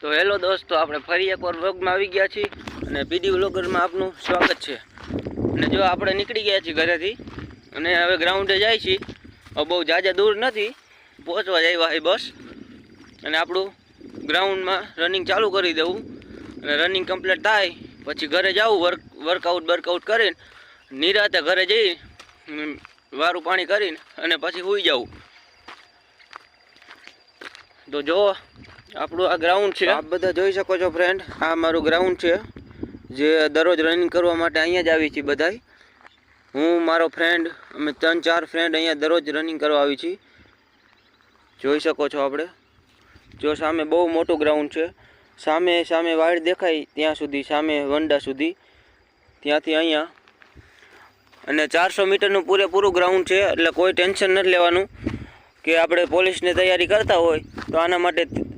તો હેલો દોસ્તો, આપણે ફરી એકવાર વ્લોગમાં આવી ગયા છીએ અને પીડી વ્લોગરમાં આપનું સ્વાગત છે। અને જો આપણે નીકળી ગયા છીએ ઘરેથી અને હવે ગ્રાઉન્ડે જાય છીએ। બહુ ઝાઝા દૂર નથી, પહોંચવા જ આવ્યા છે બસ। અને આપણું ગ્રાઉન્ડમાં રનિંગ ચાલુ કરી દેવું અને રનિંગ કમ્પ્લીટ થાય પછી ઘરે જવું, વર્કઆઉટ કરીને નિરાતે ઘરે જઈ વારું પાણી કરીને અને પછી સૂઈ જવું। તો જો આપણું આ ગ્રાઉન્ડ છે, આપ બધા જોઈ શકો છો ફ્રેન્ડ। આ મારું ગ્રાઉન્ડ છે જે દરરોજ રનિંગ કરવા માટે અહીંયા જ આવી છીએ બધાય। હું મારો ફ્રેન્ડ, અમે 3-4 ફ્રેન્ડ અહીંયા દરરોજ રનિંગ કરવા આવી છીએ। જોઈ શકો છો આપણે, જો સામે બહુ મોટું ગ્રાઉન્ડ છે। સામે વાડ દેખાય ત્યાં સુધી, સામે વંડા સુધી, ત્યાંથી અહીંયા અને 400 મીટરનું પૂરેપૂરું ગ્રાઉન્ડ છે। એટલે કોઈ ટેન્શન નથી લેવાનું કે આપણે પોલીસની તૈયારી કરતા હોય તો આના માટે